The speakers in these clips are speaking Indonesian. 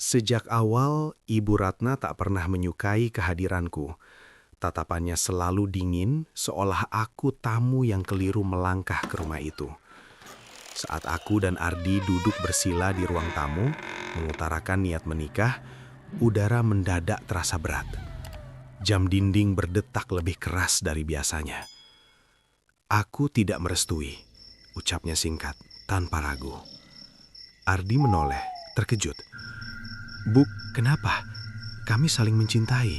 Sejak awal, Ibu Ratna tak pernah menyukai kehadiranku. Tatapannya selalu dingin, seolah aku tamu yang keliru melangkah ke rumah itu. Saat aku dan Ardi duduk bersila di ruang tamu, mengutarakan niat menikah, udara mendadak terasa berat. Jam dinding berdetak lebih keras dari biasanya. Aku tidak merestui, ucapnya singkat, tanpa ragu. Ardi menoleh, terkejut. "Bu, kenapa? Kami saling mencintai."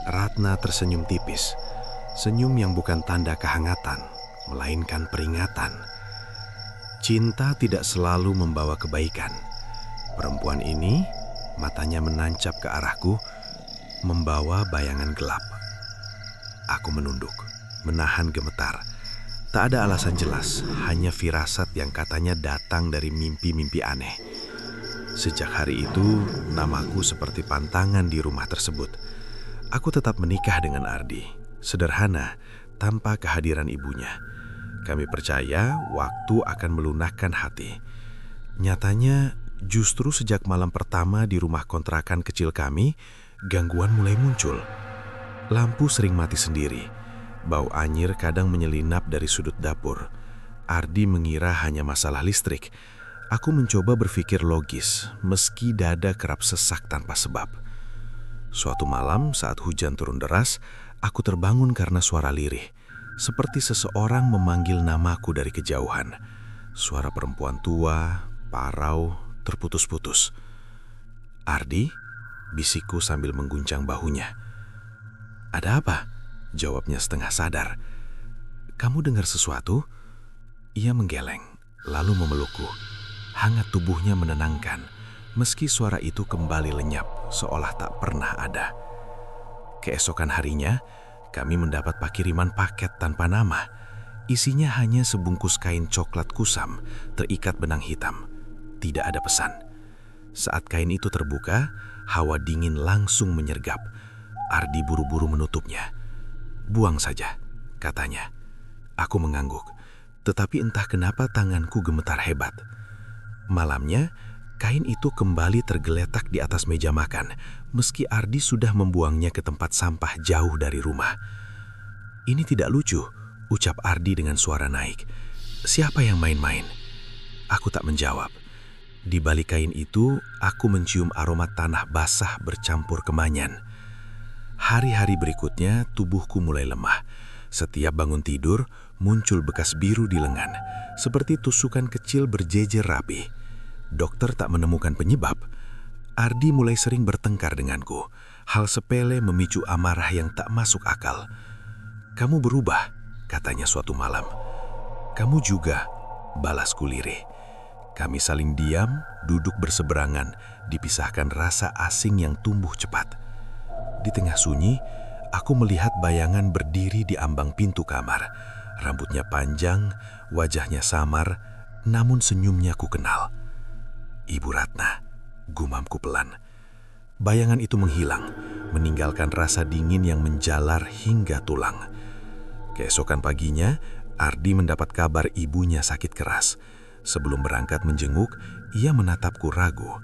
Ratna tersenyum tipis. Senyum yang bukan tanda kehangatan, melainkan peringatan. Cinta tidak selalu membawa kebaikan. Perempuan ini, matanya menancap ke arahku, membawa bayangan gelap. Aku menunduk, menahan gemetar. Tak ada alasan jelas, hanya firasat yang katanya datang dari mimpi-mimpi aneh. Sejak hari itu, namaku seperti pantangan di rumah tersebut. Aku tetap menikah dengan Ardi, sederhana, tanpa kehadiran ibunya. Kami percaya waktu akan melunakkan hati. Nyatanya, justru sejak malam pertama di rumah kontrakan kecil kami, gangguan mulai muncul. Lampu sering mati sendiri. Bau anyir kadang menyelinap dari sudut dapur. Ardi mengira hanya masalah listrik. Aku mencoba berpikir logis, meski dada kerap sesak tanpa sebab. Suatu malam saat hujan turun deras, aku terbangun karena suara lirih. Seperti seseorang memanggil namaku dari kejauhan. Suara perempuan tua, parau, terputus-putus. "Ardi?" bisikku sambil mengguncang bahunya. "Ada apa?" jawabnya setengah sadar. "Kamu dengar sesuatu?" Ia menggeleng, lalu memelukku. Hangat tubuhnya menenangkan, meski suara itu kembali lenyap, seolah tak pernah ada. Keesokan harinya, kami mendapat kiriman paket tanpa nama. Isinya hanya sebungkus kain coklat kusam, terikat benang hitam. Tidak ada pesan. Saat kain itu terbuka, hawa dingin langsung menyergap. Ardi buru-buru menutupnya. "Buang saja," katanya. Aku mengangguk, tetapi entah kenapa tanganku gemetar hebat. Malamnya, kain itu kembali tergeletak di atas meja makan, meski Ardi sudah membuangnya ke tempat sampah jauh dari rumah. "Ini tidak lucu," ucap Ardi dengan suara naik. "Siapa yang main-main?" Aku tak menjawab. Di balik kain itu, aku mencium aroma tanah basah bercampur kemanyan. Hari-hari berikutnya, tubuhku mulai lemah. Setiap bangun tidur, muncul bekas biru di lengan, seperti tusukan kecil berjejer rapi. Dokter tak menemukan penyebab. Ardi mulai sering bertengkar denganku. Hal sepele memicu amarah yang tak masuk akal. "Kamu berubah," katanya suatu malam. "Kamu juga," balasku lirih. Kami saling diam, duduk berseberangan, dipisahkan rasa asing yang tumbuh cepat. Di tengah sunyi, aku melihat bayangan berdiri di ambang pintu kamar. Rambutnya panjang, wajahnya samar, namun senyumnya ku kenal. "Ibu Ratna," gumamku pelan. Bayangan itu menghilang, meninggalkan rasa dingin yang menjalar hingga tulang. Keesokan paginya, Ardi mendapat kabar ibunya sakit keras. Sebelum berangkat menjenguk, ia menatapku ragu.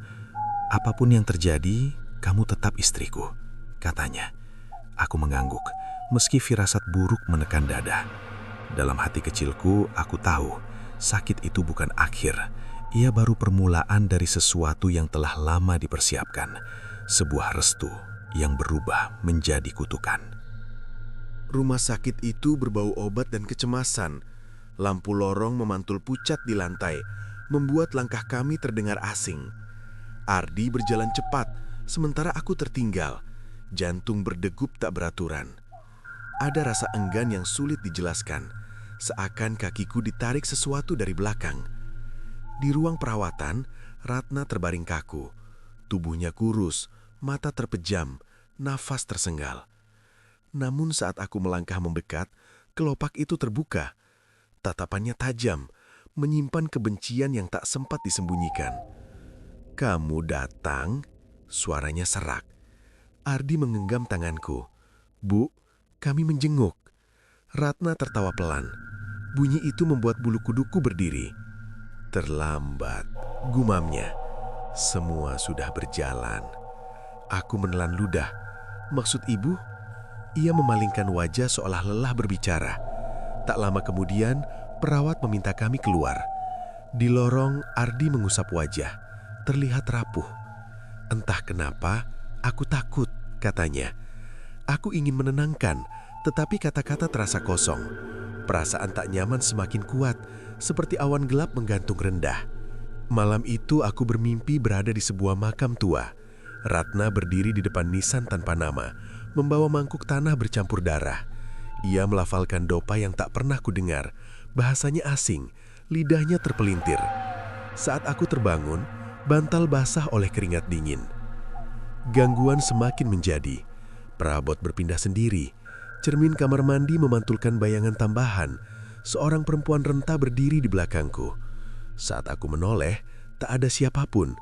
"Apapun yang terjadi, kamu tetap istriku," katanya. Aku mengangguk, meski firasat buruk menekan dada. Dalam hati kecilku, aku tahu, sakit itu bukan akhir. Ia baru permulaan dari sesuatu yang telah lama dipersiapkan. Sebuah restu yang berubah menjadi kutukan. Rumah sakit itu berbau obat dan kecemasan. Lampu lorong memantul pucat di lantai, membuat langkah kami terdengar asing. Ardi berjalan cepat, sementara aku tertinggal. Jantung berdegup tak beraturan. Ada rasa enggan yang sulit dijelaskan, seakan kakiku ditarik sesuatu dari belakang. Di ruang perawatan, Ratna terbaring kaku. Tubuhnya kurus, mata terpejam, nafas tersengal. Namun saat aku melangkah mendekat, kelopak itu terbuka. Tatapannya tajam, menyimpan kebencian yang tak sempat disembunyikan. "Kamu datang?" suaranya serak. Ardi menggenggam tanganku. "Bu, kami menjenguk." Ratna tertawa pelan. Bunyi itu membuat bulu kuduku berdiri. "Terlambat," gumamnya. Semua sudah berjalan. Aku menelan ludah. Maksud ibu? Ia memalingkan wajah seolah lelah berbicara. Tak lama kemudian, perawat meminta kami keluar. Di lorong, Ardi mengusap wajah. Terlihat rapuh. Entah kenapa, aku takut, katanya. Aku ingin menenangkan, tetapi kata-kata terasa kosong. Perasaan tak nyaman semakin kuat, seperti awan gelap menggantung rendah. Malam itu aku bermimpi berada di sebuah makam tua. Ratna berdiri di depan nisan tanpa nama, membawa mangkuk tanah bercampur darah. Ia melafalkan dopa yang tak pernah kudengar. Bahasanya asing, lidahnya terpelintir. Saat aku terbangun, bantal basah oleh keringat dingin. Gangguan semakin menjadi. Perabot berpindah sendiri. Cermin kamar mandi memantulkan bayangan tambahan. Seorang perempuan renta berdiri di belakangku. Saat aku menoleh, tak ada siapapun.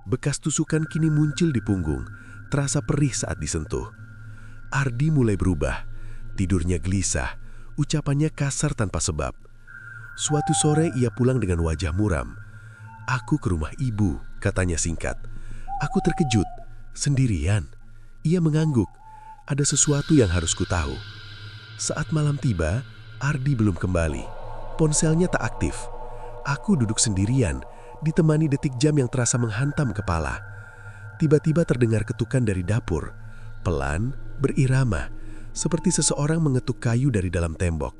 Bekas tusukan kini muncul di punggung, terasa perih saat disentuh. Ardi mulai berubah. Tidurnya gelisah, ucapannya kasar tanpa sebab. Suatu sore ia pulang dengan wajah muram. "Aku ke rumah ibu," katanya singkat. Aku terkejut. "Sendirian?" Ia mengangguk. Ada sesuatu yang harus kutahu. Saat malam tiba, Ardi belum kembali. Ponselnya tak aktif. Aku duduk sendirian, ditemani detik jam yang terasa menghantam kepala. Tiba-tiba terdengar ketukan dari dapur. Pelan, berirama, seperti seseorang mengetuk kayu dari dalam tembok.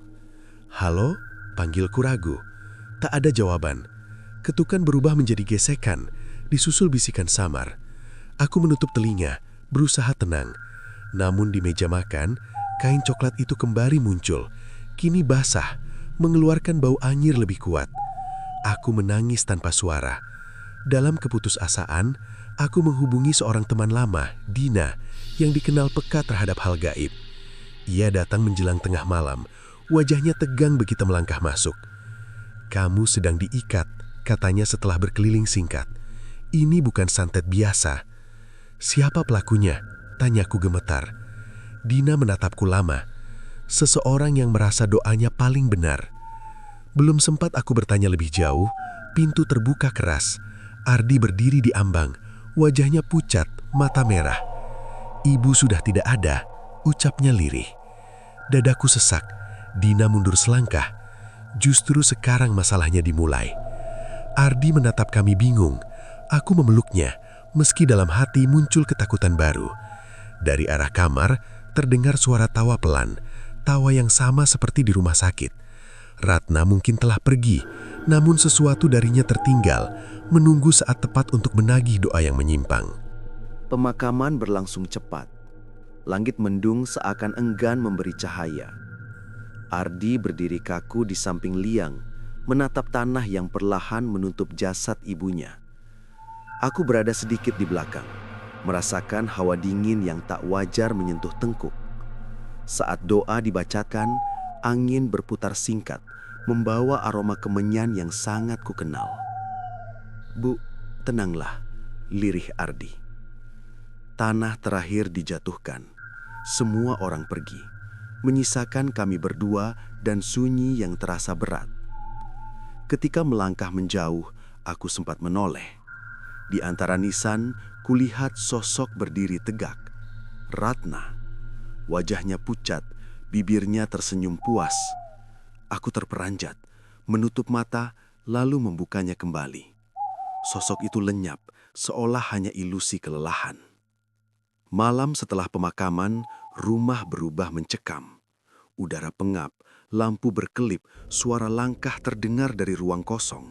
"Halo?" panggilku ragu. Tak ada jawaban. Ketukan berubah menjadi gesekan, disusul bisikan samar. Aku menutup telinga, berusaha tenang. Namun di meja makan, kain coklat itu kembali muncul. Kini basah, mengeluarkan bau anyir lebih kuat. Aku menangis tanpa suara. Dalam keputusasaan, aku menghubungi seorang teman lama, Dina, yang dikenal peka terhadap hal gaib. Ia datang menjelang tengah malam. Wajahnya tegang begitu melangkah masuk. "Kamu sedang diikat," katanya setelah berkeliling singkat. "Ini bukan santet biasa." "Siapa pelakunya?" tanyaku gemetar. Dina menatapku lama. "Seseorang yang merasa doanya paling benar." Belum sempat aku bertanya lebih jauh, pintu terbuka keras. Ardi berdiri di ambang, wajahnya pucat, mata merah. "Ibu sudah tidak ada," ucapnya lirih. Dadaku sesak. Dina mundur selangkah. Justru sekarang masalahnya dimulai. Ardi menatap kami bingung. Aku memeluknya, meski dalam hati muncul ketakutan baru. Dari arah kamar, terdengar suara tawa pelan, tawa yang sama seperti di rumah sakit. Ratna mungkin telah pergi, namun sesuatu darinya tertinggal, menunggu saat tepat untuk menagih doa yang menyimpang. Pemakaman berlangsung cepat. Langit mendung seakan enggan memberi cahaya. Ardi berdiri kaku di samping liang, menatap tanah yang perlahan menutup jasad ibunya. Aku berada sedikit di belakang, merasakan hawa dingin yang tak wajar menyentuh tengkuk. Saat doa dibacakan, angin berputar singkat, membawa aroma kemenyan yang sangat kukenal. "Bu, tenanglah," lirih Ardi. Tanah terakhir dijatuhkan. Semua orang pergi, menyisakan kami berdua dan sunyi yang terasa berat. Ketika melangkah menjauh, aku sempat menoleh. Di antara nisan, kulihat sosok berdiri tegak. Ratna. Wajahnya pucat, bibirnya tersenyum puas. Aku terperanjat, menutup mata, lalu membukanya kembali. Sosok itu lenyap, seolah hanya ilusi kelelahan. Malam setelah pemakaman, rumah berubah mencekam. Udara pengap, lampu berkelip, suara langkah terdengar dari ruang kosong.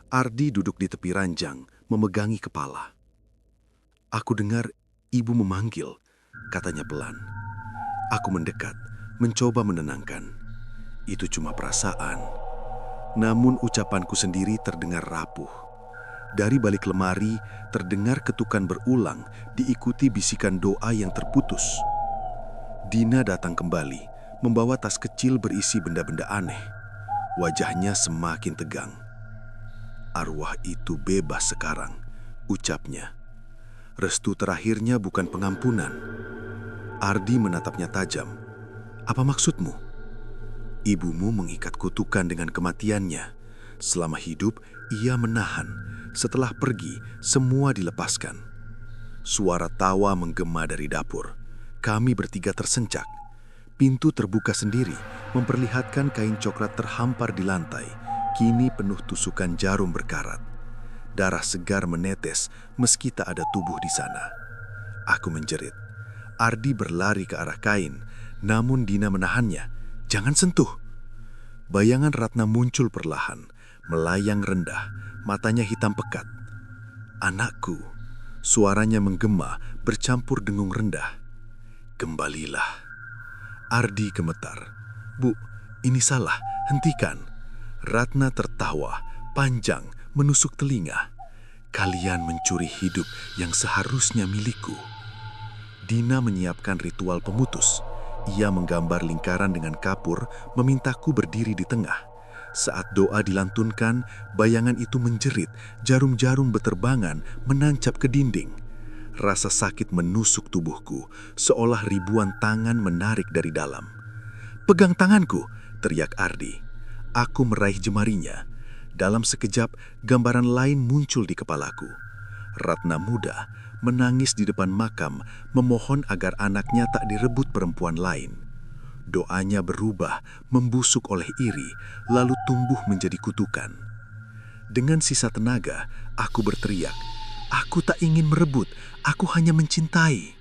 Ardi duduk di tepi ranjang, memegangi kepala. "Aku dengar ibu memanggil," katanya pelan. Aku mendekat, mencoba menenangkan. Itu cuma perasaan. Namun ucapanku sendiri terdengar rapuh. Dari balik lemari, terdengar ketukan berulang, diikuti bisikan doa yang terputus. Dina datang kembali, membawa tas kecil berisi benda-benda aneh. Wajahnya semakin tegang. "Arwah itu bebas sekarang," ucapnya. "Restu terakhirnya bukan pengampunan." Ardi menatapnya tajam. "Apa maksudmu?" "Ibumu mengikat kutukan dengan kematiannya. Selama hidup, ia menahan. Setelah pergi, semua dilepaskan. Suara tawa menggema dari dapur. Kami bertiga tersencak. Pintu terbuka sendiri, memperlihatkan kain coklat terhampar di lantai, kini penuh tusukan jarum berkarat. Darah segar menetes meski tak ada tubuh di sana. Aku menjerit. Ardi berlari ke arah kain, namun Dina menahannya. Jangan sentuh. Bayangan Ratna muncul perlahan, melayang rendah, matanya hitam pekat. Anakku, suaranya menggema bercampur dengung rendah. Kembalilah. Ardi gemetar. Bu, ini salah, hentikan. Ratna tertawa, panjang, menusuk telinga. Kalian mencuri hidup yang seharusnya milikku. Dina menyiapkan ritual pemutus. Ia menggambar lingkaran dengan kapur, memintaku berdiri di tengah. Saat doa dilantunkan, bayangan itu menjerit, jarum-jarum beterbangan menancap ke dinding. Rasa sakit menusuk tubuhku, seolah ribuan tangan menarik dari dalam. Pegang tanganku, teriak Ardi. Aku meraih jemarinya. Dalam sekejap, gambaran lain muncul di kepalaku. Ratna muda menangis di depan makam, memohon agar anaknya tak direbut perempuan lain. Doanya berubah, membusuk oleh iri, lalu tumbuh menjadi kutukan. Dengan sisa tenaga, aku berteriak, "Aku tak ingin merebut, aku hanya mencintai."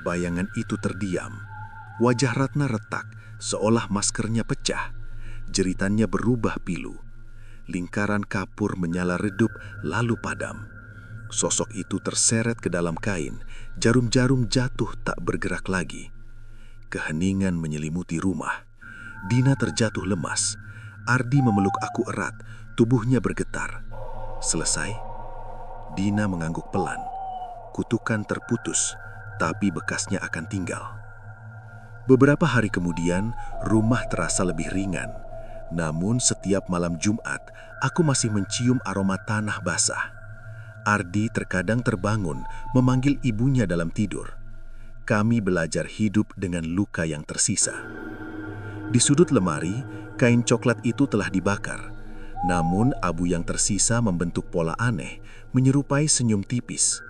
Bayangan itu terdiam. Wajah Ratna retak, seolah maskernya pecah. Jeritannya berubah pilu. Lingkaran kapur menyala redup, lalu padam. Sosok itu terseret ke dalam kain, jarum-jarum jatuh tak bergerak lagi. Keheningan menyelimuti rumah. Dina terjatuh lemas. Ardi memeluk aku erat, tubuhnya bergetar. Selesai? Dina mengangguk pelan. Kutukan terputus, tapi bekasnya akan tinggal. Beberapa hari kemudian, rumah terasa lebih ringan. Namun setiap malam Jumat, aku masih mencium aroma tanah basah. Ardi terkadang terbangun, memanggil ibunya dalam tidur. Kami belajar hidup dengan luka yang tersisa. Di sudut lemari, kain coklat itu telah dibakar. Namun abu yang tersisa membentuk pola aneh, menyerupai senyum tipis.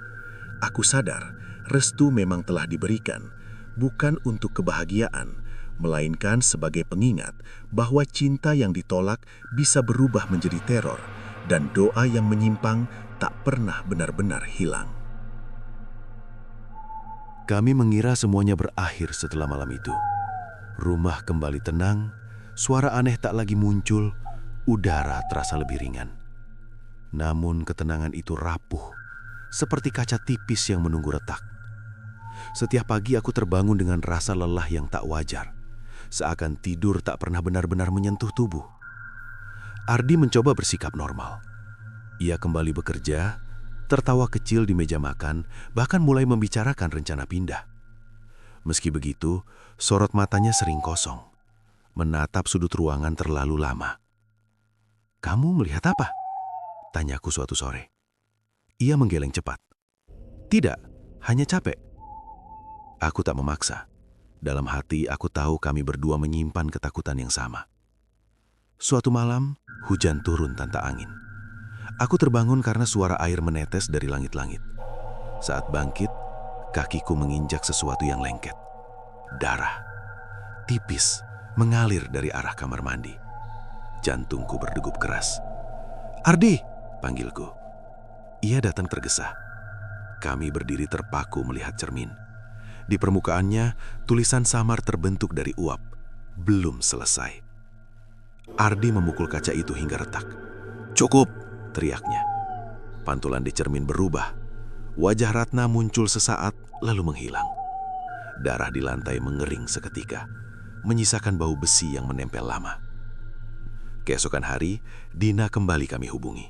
Aku sadar, restu memang telah diberikan, bukan untuk kebahagiaan, melainkan sebagai pengingat bahwa cinta yang ditolak bisa berubah menjadi teror, dan doa yang menyimpang tak pernah benar-benar hilang. Kami mengira semuanya berakhir setelah malam itu. Rumah kembali tenang, suara aneh tak lagi muncul, udara terasa lebih ringan. Namun ketenangan itu rapuh, seperti kaca tipis yang menunggu retak. Setiap pagi aku terbangun dengan rasa lelah yang tak wajar, seakan tidur tak pernah benar-benar menyentuh tubuh. Ardi mencoba bersikap normal. Ia kembali bekerja, tertawa kecil di meja makan, bahkan mulai membicarakan rencana pindah. Meski begitu, sorot matanya sering kosong, menatap sudut ruangan terlalu lama. "Kamu melihat apa?" tanyaku suatu sore. Ia menggeleng cepat. "Tidak, hanya capek." Aku tak memaksa. Dalam hati aku tahu kami berdua menyimpan ketakutan yang sama. Suatu malam, hujan turun tanpa angin. Aku terbangun karena suara air menetes dari langit-langit. Saat bangkit, kakiku menginjak sesuatu yang lengket. Darah. Tipis, mengalir dari arah kamar mandi. Jantungku berdegup keras. "Ardi!" panggilku. Ia datang tergesa. Kami berdiri terpaku melihat cermin. Di permukaannya, tulisan samar terbentuk dari uap. Belum selesai. Ardi memukul kaca itu hingga retak. "Cukup!" teriaknya. Pantulan di cermin berubah. Wajah Ratna muncul sesaat, lalu menghilang. Darah di lantai mengering seketika, menyisakan bau besi yang menempel lama. Keesokan hari, Dina kembali kami hubungi.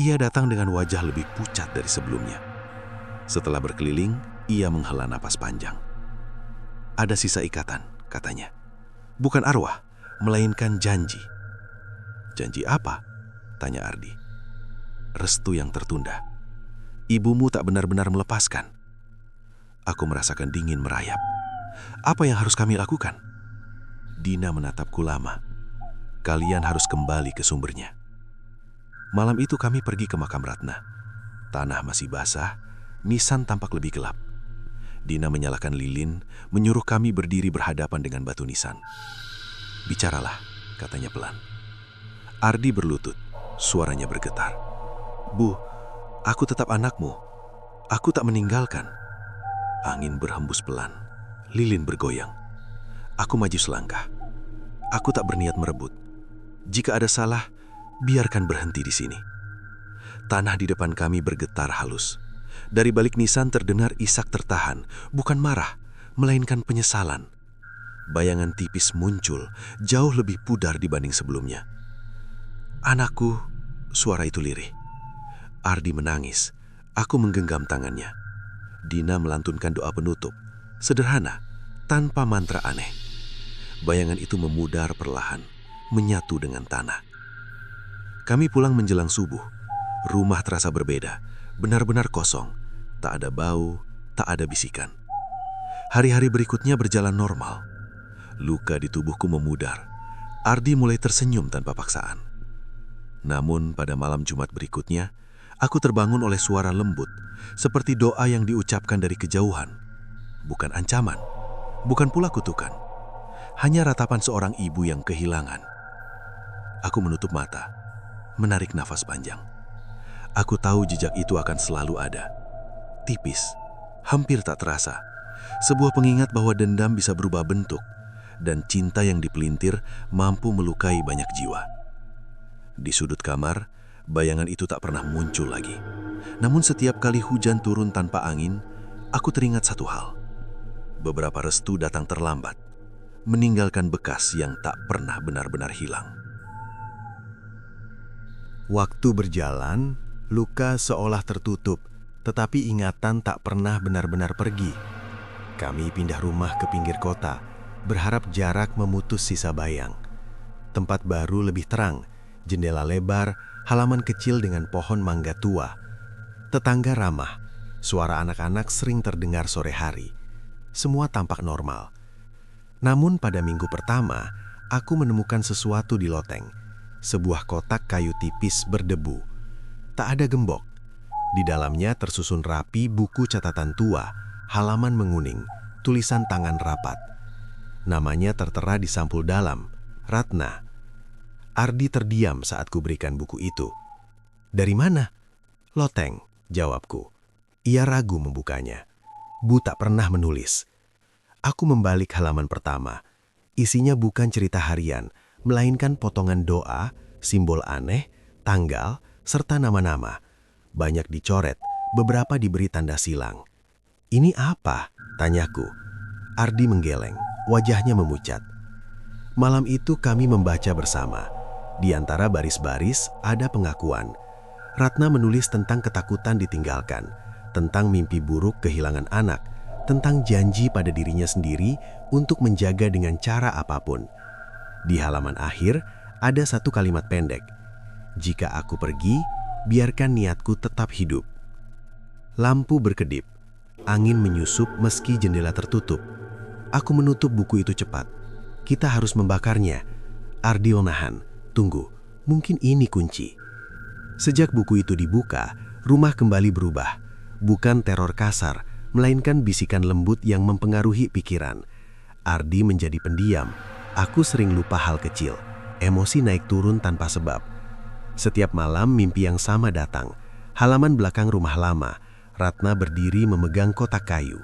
Ia datang dengan wajah lebih pucat dari sebelumnya. Setelah berkeliling, ia menghela napas panjang. "Ada sisa ikatan," katanya. "Bukan arwah, melainkan janji." "Janji apa?" tanya Ardi. "Restu yang tertunda. Ibumu tak benar-benar melepaskan." Aku merasakan dingin merayap. Apa yang harus kami lakukan? Dina menatapku lama. "Kalian harus kembali ke sumbernya." Malam itu kami pergi ke makam Ratna. Tanah masih basah, nisan tampak lebih gelap. Dina menyalakan lilin, menyuruh kami berdiri berhadapan dengan batu nisan. "Bicaralah," katanya pelan. Ardi berlutut, suaranya bergetar. "Bu, aku tetap anakmu. Aku tak meninggalkan." Angin berhembus pelan, lilin bergoyang. Aku maju selangkah. Aku tak berniat merebut. Jika ada salah, biarkan berhenti di sini. Tanah di depan kami bergetar halus. Dari balik nisan terdengar isak tertahan, bukan marah, melainkan penyesalan. Bayangan tipis muncul, jauh lebih pudar dibanding sebelumnya. "Anakku," suara itu lirih. Ardi menangis. Aku menggenggam tangannya. Dina melantunkan doa penutup, sederhana, tanpa mantra aneh. Bayangan itu memudar perlahan, menyatu dengan tanah. Kami pulang menjelang subuh. Rumah terasa berbeda, benar-benar kosong. Tak ada bau, tak ada bisikan. Hari-hari berikutnya berjalan normal. Luka di tubuhku memudar. Ardi mulai tersenyum tanpa paksaan. Namun pada malam Jumat berikutnya, aku terbangun oleh suara lembut, seperti doa yang diucapkan dari kejauhan. Bukan ancaman, bukan pula kutukan. Hanya ratapan seorang ibu yang kehilangan. Aku menutup mata, menarik nafas panjang. Aku tahu jejak itu akan selalu ada. Tipis, hampir tak terasa. Sebuah pengingat bahwa dendam bisa berubah bentuk, dan cinta yang dipelintir mampu melukai banyak jiwa. Di sudut kamar, bayangan itu tak pernah muncul lagi. Namun setiap kali hujan turun tanpa angin, aku teringat satu hal. Beberapa restu datang terlambat, meninggalkan bekas yang tak pernah benar-benar hilang. Waktu berjalan, luka seolah tertutup, tetapi ingatan tak pernah benar-benar pergi. Kami pindah rumah ke pinggir kota, berharap jarak memutus sisa bayang. Tempat baru lebih terang, jendela lebar, halaman kecil dengan pohon mangga tua. Tetangga ramah, suara anak-anak sering terdengar sore hari. Semua tampak normal. Namun pada minggu pertama, aku menemukan sesuatu di loteng. Sebuah kotak kayu tipis berdebu. Tak ada gembok. Di dalamnya tersusun rapi buku catatan tua, halaman menguning, tulisan tangan rapat. Namanya tertera di sampul dalam, Ratna. Ardi terdiam saat kuberikan buku itu. "Dari mana?" "Loteng," jawabku. Ia ragu membukanya. Bu tak pernah menulis. Aku membalik halaman pertama. Isinya bukan cerita harian, melainkan potongan doa, simbol aneh, tanggal, serta nama-nama. Banyak dicoret, beberapa diberi tanda silang. "Ini apa?" tanyaku. Ardi menggeleng, wajahnya memucat. Malam itu kami membaca bersama. Di antara baris-baris ada pengakuan. Ratna menulis tentang ketakutan ditinggalkan, tentang mimpi buruk kehilangan anak, tentang janji pada dirinya sendiri untuk menjaga dengan cara apapun. Di halaman akhir ada satu kalimat pendek. "Jika aku pergi, biarkan niatku tetap hidup." Lampu berkedip. Angin menyusup meski jendela tertutup. Aku menutup buku itu cepat. "Kita harus membakarnya." Ardi menahan. "Tunggu, mungkin ini kunci." Sejak buku itu dibuka, rumah kembali berubah. Bukan teror kasar, melainkan bisikan lembut yang mempengaruhi pikiran. Ardi menjadi pendiam. Aku sering lupa hal kecil. Emosi naik turun tanpa sebab. Setiap malam mimpi yang sama datang. Halaman belakang rumah lama. Ratna berdiri memegang kotak kayu.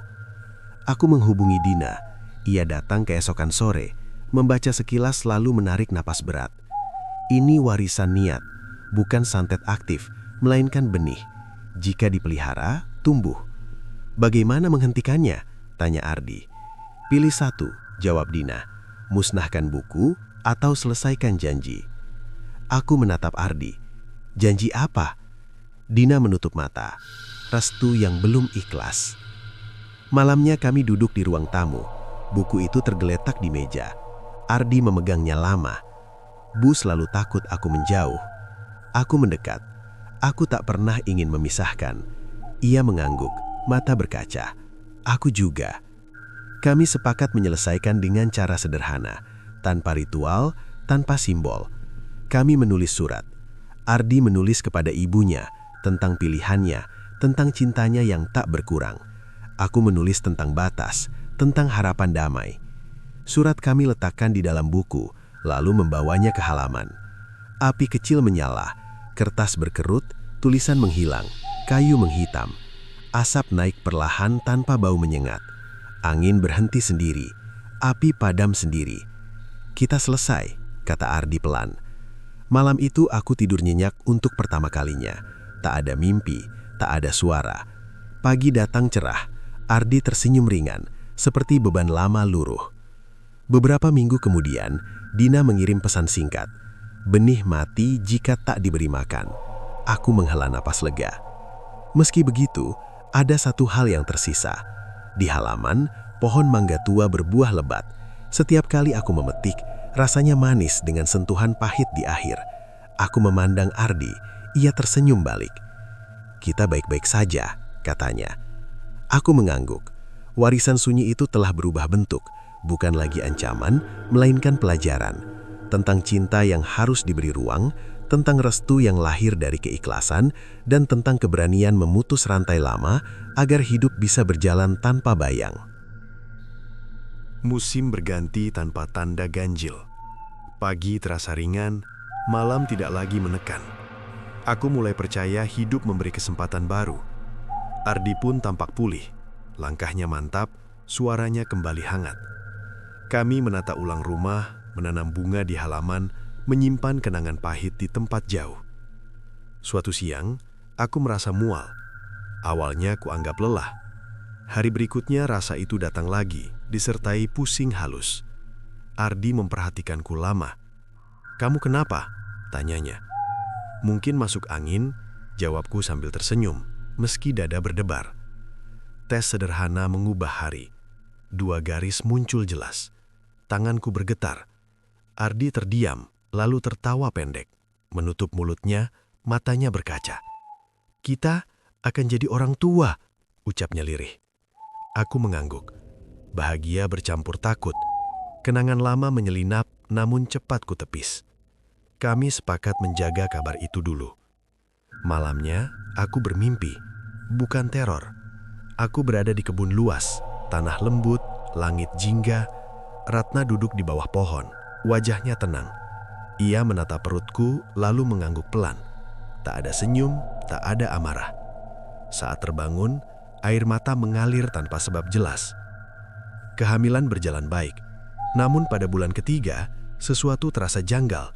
Aku menghubungi Dina. Ia datang keesokan sore. Membaca sekilas lalu menarik napas berat. Ini warisan niat, bukan santet aktif, melainkan benih. Jika dipelihara, tumbuh. "Bagaimana menghentikannya?" tanya Ardi. "Pilih satu," jawab Dina. "Musnahkan buku atau selesaikan janji." Aku menatap Ardi. "Janji apa?" Dina menutup mata. Restu yang belum ikhlas. Malamnya kami duduk di ruang tamu. Buku itu tergeletak di meja. Ardi memegangnya lama. Bu selalu takut aku menjauh. Aku mendekat. Aku tak pernah ingin memisahkan. Ia mengangguk, mata berkaca. Aku juga. Kami sepakat menyelesaikan dengan cara sederhana, tanpa ritual, tanpa simbol. Kami menulis surat. Ardi menulis kepada ibunya tentang pilihannya, tentang cintanya yang tak berkurang. Aku menulis tentang batas, tentang harapan damai. Surat kami letakkan di dalam buku, lalu membawanya ke halaman. Api kecil menyala, kertas berkerut, tulisan menghilang, kayu menghitam. Asap naik perlahan tanpa bau menyengat. Angin berhenti sendiri, api padam sendiri. Kita selesai, kata Ardi pelan. Malam itu aku tidur nyenyak untuk pertama kalinya. Tak ada mimpi, tak ada suara. Pagi datang cerah, Ardi tersenyum ringan, seperti beban lama luruh. Beberapa minggu kemudian, Dina mengirim pesan singkat. Benih mati jika tak diberi makan. Aku menghela napas lega. Meski begitu, ada satu hal yang tersisa. Di halaman, pohon mangga tua berbuah lebat. Setiap kali aku memetik, rasanya manis dengan sentuhan pahit di akhir. Aku memandang Ardi, ia tersenyum balik. Kita baik-baik saja, katanya. Aku mengangguk. Warisan sunyi itu telah berubah bentuk, bukan lagi ancaman, melainkan pelajaran. Tentang cinta yang harus diberi ruang, tentang restu yang lahir dari keikhlasan, dan tentang keberanian memutus rantai lama agar hidup bisa berjalan tanpa bayang. Musim berganti tanpa tanda ganjil. Pagi terasa ringan, malam tidak lagi menekan. Aku mulai percaya hidup memberi kesempatan baru. Ardi pun tampak pulih. Langkahnya mantap, suaranya kembali hangat. Kami menata ulang rumah, menanam bunga di halaman, menyimpan kenangan pahit di tempat jauh. Suatu siang, aku merasa mual. Awalnya kuanggap lelah. Hari berikutnya rasa itu datang lagi, disertai pusing halus. Ardi memperhatikanku lama. "Kamu kenapa?" tanyanya. "Mungkin masuk angin," jawabku sambil tersenyum, meski dada berdebar. Tes sederhana mengubah hari. 2 garis muncul jelas. Tanganku bergetar. Ardi terdiam, lalu tertawa pendek. Menutup mulutnya, matanya berkaca. "Kita akan jadi orang tua," ucapnya lirih. Aku mengangguk. Bahagia bercampur takut. Kenangan lama menyelinap, namun cepat kutepis. Kami sepakat menjaga kabar itu dulu. Malamnya, aku bermimpi. Bukan teror. Aku berada di kebun luas, tanah lembut, langit jingga. Ratna duduk di bawah pohon, wajahnya tenang. Ia menatap perutku, lalu mengangguk pelan. Tak ada senyum, tak ada amarah. Saat terbangun, air mata mengalir tanpa sebab jelas. Kehamilan berjalan baik, namun pada bulan ketiga, sesuatu terasa janggal.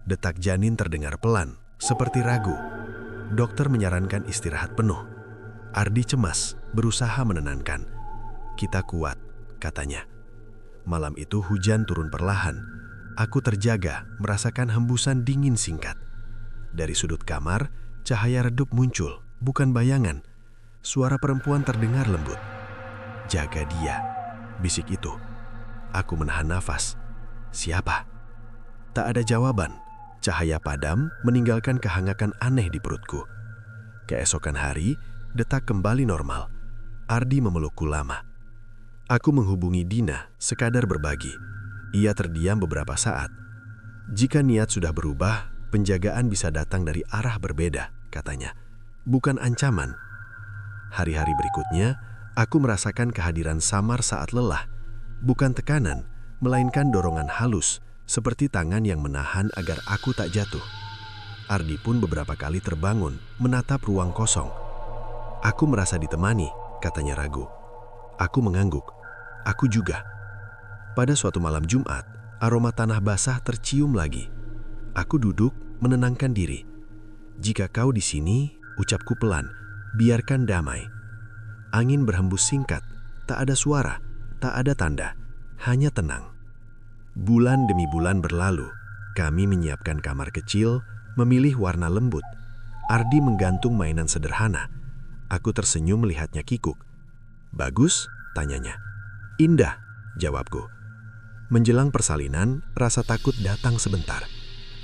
Detak janin terdengar pelan, seperti ragu. Dokter menyarankan istirahat penuh. Ardi cemas, berusaha menenangkan. "Kita kuat," katanya. Malam itu hujan turun perlahan. Aku terjaga, merasakan hembusan dingin singkat. Dari sudut kamar, cahaya redup muncul, bukan bayangan. Suara perempuan terdengar lembut. "Jaga dia," bisik itu. Aku menahan nafas. Siapa? Tak ada jawaban. Cahaya padam meninggalkan kehangatan aneh di perutku. Keesokan hari, detak kembali normal. Ardi memelukku lama. Aku menghubungi Dina, sekadar berbagi. Ia terdiam beberapa saat. "Jika niat sudah berubah, penjagaan bisa datang dari arah berbeda," katanya. "Bukan ancaman." Hari-hari berikutnya, aku merasakan kehadiran samar saat lelah. Bukan tekanan, melainkan dorongan halus, seperti tangan yang menahan agar aku tak jatuh. Ardi pun beberapa kali terbangun, menatap ruang kosong. "Aku merasa ditemani," katanya ragu. Aku mengangguk. "Aku juga." Pada suatu malam Jumat, aroma tanah basah tercium lagi. Aku duduk, menenangkan diri. "Jika kau di sini," ucapku pelan, "biarkan damai." Angin berhembus singkat, tak ada suara, tak ada tanda, hanya tenang. Bulan demi bulan berlalu, kami menyiapkan kamar kecil, memilih warna lembut. Ardi menggantung mainan sederhana. Aku tersenyum melihatnya kikuk. "Bagus?" tanyanya. "Indah," jawabku. Menjelang persalinan, rasa takut datang sebentar.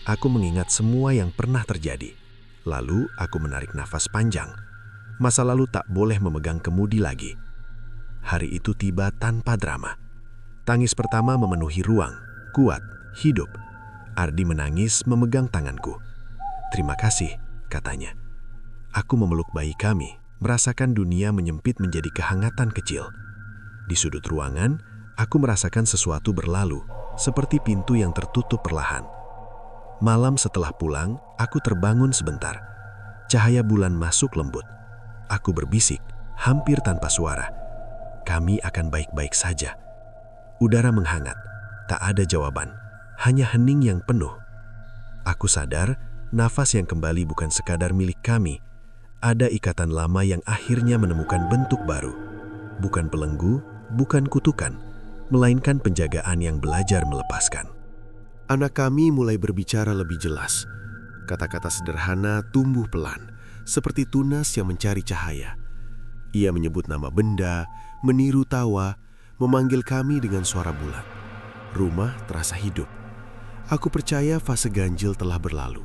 Aku mengingat semua yang pernah terjadi. Lalu aku menarik nafas panjang. Masa lalu tak boleh memegang kemudi lagi. Hari itu tiba tanpa drama. Tangis pertama memenuhi ruang, kuat, hidup. Ardi menangis memegang tanganku. Terima kasih, katanya. Aku memeluk bayi kami, merasakan dunia menyempit menjadi kehangatan kecil. Di sudut ruangan, aku merasakan sesuatu berlalu, seperti pintu yang tertutup perlahan. Malam setelah pulang, aku terbangun sebentar. Cahaya bulan masuk lembut. Aku berbisik, hampir tanpa suara. Kami akan baik-baik saja. Udara menghangat, tak ada jawaban, hanya hening yang penuh. Aku sadar, nafas yang kembali bukan sekadar milik kami. Ada ikatan lama yang akhirnya menemukan bentuk baru. Bukan belenggu, bukan kutukan, melainkan penjagaan yang belajar melepaskan. Anak kami mulai berbicara lebih jelas. Kata-kata sederhana tumbuh pelan, seperti tunas yang mencari cahaya. Ia menyebut nama benda, meniru tawa, memanggil kami dengan suara bulat. Rumah terasa hidup. Aku percaya fase ganjil telah berlalu.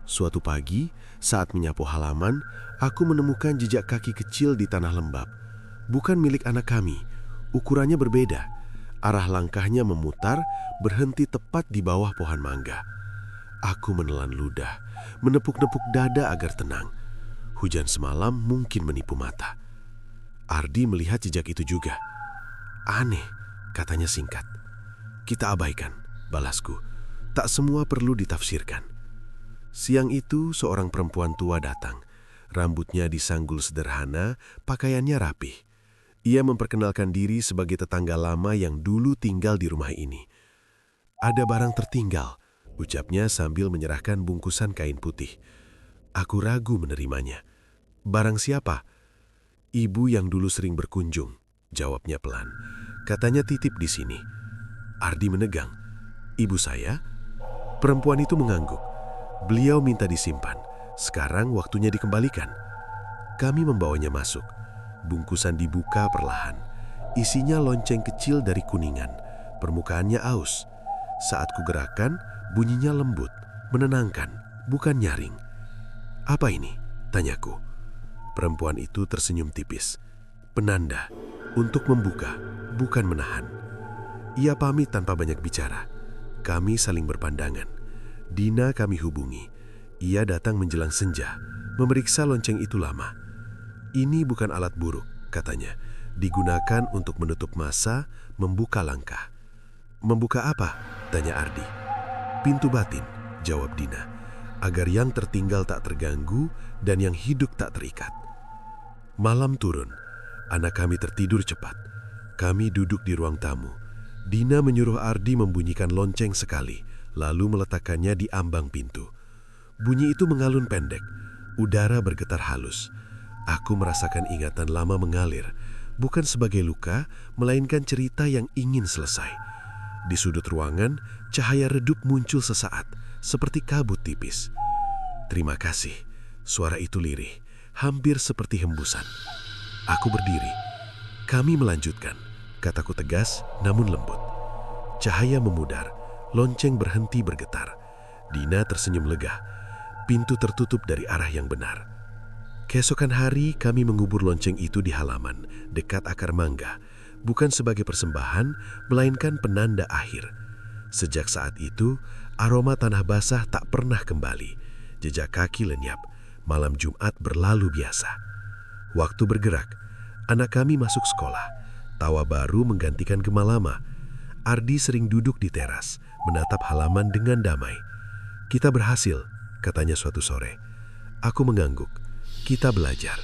Suatu pagi, saat menyapu halaman, aku menemukan jejak kaki kecil di tanah lembab. Bukan milik anak kami, ukurannya berbeda. Arah langkahnya memutar, berhenti tepat di bawah pohon mangga. Aku menelan ludah, menepuk-nepuk dada agar tenang. Hujan semalam mungkin menipu mata. Ardi melihat jejak itu juga. Aneh, katanya singkat. Kita abaikan, balasku. Tak semua perlu ditafsirkan. Siang itu seorang perempuan tua datang. Rambutnya disanggul sederhana, pakaiannya rapih. Ia memperkenalkan diri sebagai tetangga lama yang dulu tinggal di rumah ini. Ada barang tertinggal, ucapnya sambil menyerahkan bungkusan kain putih. Aku ragu menerimanya. Barang siapa? Ibu yang dulu sering berkunjung, jawabnya pelan. Katanya titip di sini. Ardi menegang. Ibu saya? Perempuan itu mengangguk. Beliau minta disimpan. Sekarang waktunya dikembalikan. Kami membawanya masuk. Bungkusan dibuka perlahan. Isinya lonceng kecil dari Kuningan. Permukaannya aus. Saat kugerakkan, bunyinya lembut, menenangkan, bukan nyaring. Apa ini? Tanyaku. Perempuan itu tersenyum tipis. Penanda, untuk membuka, bukan menahan. Ia pamit tanpa banyak bicara. Kami saling berpandangan. Dina kami hubungi. Ia datang menjelang senja, memeriksa lonceng itu lama. Ini bukan alat buruk, katanya. Digunakan untuk menutup masa, membuka langkah. Membuka apa? Tanya Ardi. Pintu batin, jawab Dina. Agar yang tertinggal tak terganggu dan yang hidup tak terikat. Malam turun, anak kami tertidur cepat. Kami duduk di ruang tamu. Dina menyuruh Ardi membunyikan lonceng sekali, lalu meletakkannya di ambang pintu. Bunyi itu mengalun pendek, udara bergetar halus. Aku merasakan ingatan lama mengalir, bukan sebagai luka, melainkan cerita yang ingin selesai. Di sudut ruangan, cahaya redup muncul sesaat, seperti kabut tipis. Terima kasih, suara itu lirih, hampir seperti hembusan. Aku berdiri. Kami melanjutkan, kataku tegas namun lembut. Cahaya memudar, lonceng berhenti bergetar. Dina tersenyum lega. Pintu tertutup dari arah yang benar. Keesokan hari kami mengubur lonceng itu di halaman, dekat akar mangga. Bukan sebagai persembahan, melainkan penanda akhir. Sejak saat itu, aroma tanah basah tak pernah kembali. Jejak kaki lenyap, malam Jumat berlalu biasa. Waktu bergerak, anak kami masuk sekolah. Tawa baru menggantikan gema lama. Ardi sering duduk di teras, menatap halaman dengan damai. Kita berhasil, katanya suatu sore. Aku mengangguk. Kita belajar.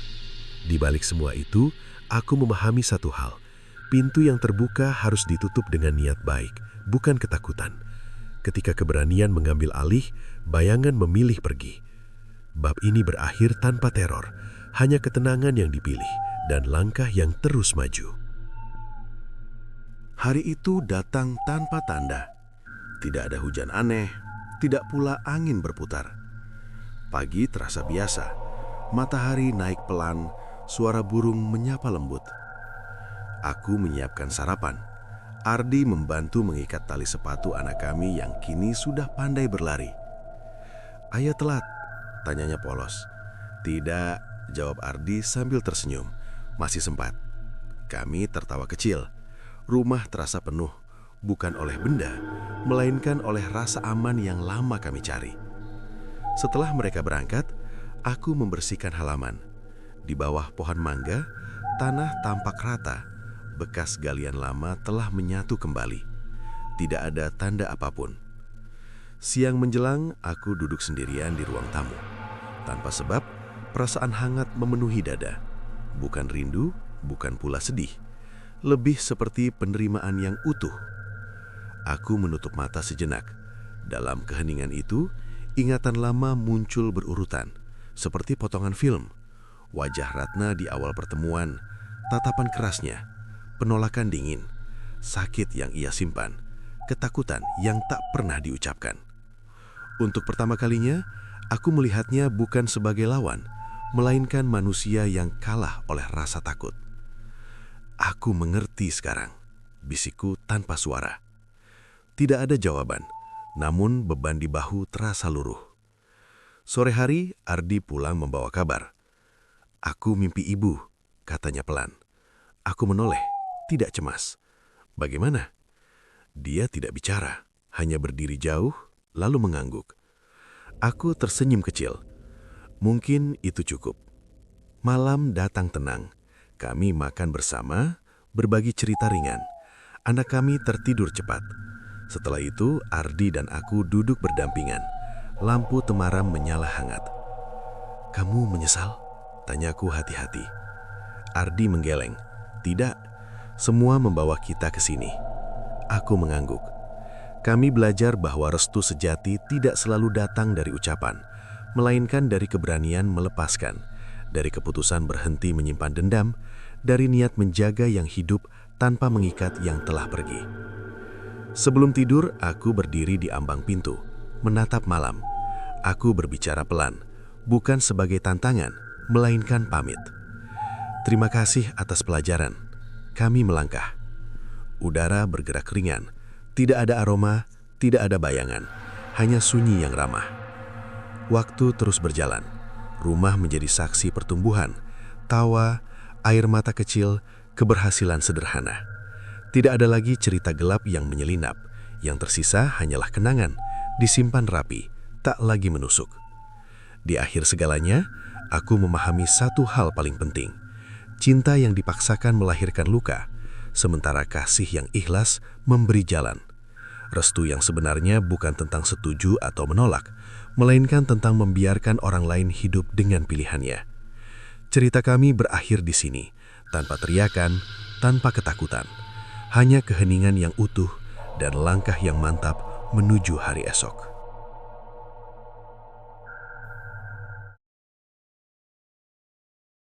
Di balik semua itu, aku memahami satu hal. Pintu yang terbuka harus ditutup dengan niat baik, bukan ketakutan. Ketika keberanian mengambil alih, bayangan memilih pergi. Bab ini berakhir tanpa teror, hanya ketenangan yang dipilih dan langkah yang terus maju. Hari itu datang tanpa tanda. Tidak ada hujan aneh, tidak pula angin berputar. Pagi terasa biasa. Matahari naik pelan, suara burung menyapa lembut. Aku menyiapkan sarapan. Ardi membantu mengikat tali sepatu anak kami yang kini sudah pandai berlari. Ayah telat, tanyanya polos. Tidak, jawab Ardi sambil tersenyum. Masih sempat. Kami tertawa kecil. Rumah terasa penuh, bukan oleh benda, melainkan oleh rasa aman yang lama kami cari. Setelah mereka berangkat, aku membersihkan halaman. Di bawah pohon mangga, tanah tampak rata. Bekas galian lama telah menyatu kembali. Tidak ada tanda apapun. Siang menjelang, aku duduk sendirian di ruang tamu. Tanpa sebab, perasaan hangat memenuhi dada. Bukan rindu, bukan pula sedih. Lebih seperti penerimaan yang utuh. Aku menutup mata sejenak. Dalam keheningan itu, ingatan lama muncul berurutan, seperti potongan film. Wajah Ratna di awal pertemuan, tatapan kerasnya, penolakan dingin, sakit yang ia simpan, ketakutan yang tak pernah diucapkan. Untuk pertama kalinya, aku melihatnya bukan sebagai lawan, melainkan manusia yang kalah oleh rasa takut. Aku mengerti sekarang, bisikku tanpa suara. Tidak ada jawaban, namun beban di bahu terasa luruh. Sore hari, Ardi pulang membawa kabar. "Aku mimpi ibu," katanya pelan. Aku menoleh, tidak cemas. "Bagaimana?" Dia tidak bicara, hanya berdiri jauh, lalu mengangguk. Aku tersenyum kecil. Mungkin itu cukup. Malam datang tenang. Kami makan bersama, berbagi cerita ringan. Anak kami tertidur cepat. Setelah itu, Ardi dan aku duduk berdampingan. Lampu temaram menyala hangat. "Kamu menyesal?" tanyaku hati-hati. Ardi menggeleng. "Tidak, semua membawa kita ke sini." Aku mengangguk. Kami belajar bahwa restu sejati tidak selalu datang dari ucapan, melainkan dari keberanian melepaskan, dari keputusan berhenti menyimpan dendam, dari niat menjaga yang hidup tanpa mengikat yang telah pergi. Sebelum tidur, aku berdiri di ambang pintu, menatap malam. Aku berbicara pelan, bukan sebagai tantangan, melainkan pamit. "Terima kasih atas pelajaran." Kami melangkah. Udara bergerak ringan, tidak ada aroma, tidak ada bayangan, hanya sunyi yang ramah. Waktu terus berjalan. Rumah menjadi saksi pertumbuhan, tawa, air mata kecil, keberhasilan sederhana. Tidak ada lagi cerita gelap yang menyelinap, yang tersisa hanyalah kenangan, disimpan rapi, tak lagi menusuk. Di akhir segalanya, aku memahami satu hal paling penting. Cinta yang dipaksakan melahirkan luka, sementara kasih yang ikhlas memberi jalan. Restu yang sebenarnya bukan tentang setuju atau menolak, melainkan tentang membiarkan orang lain hidup dengan pilihannya. Cerita kami berakhir di sini, tanpa teriakan, tanpa ketakutan. Hanya keheningan yang utuh dan langkah yang mantap menuju hari esok.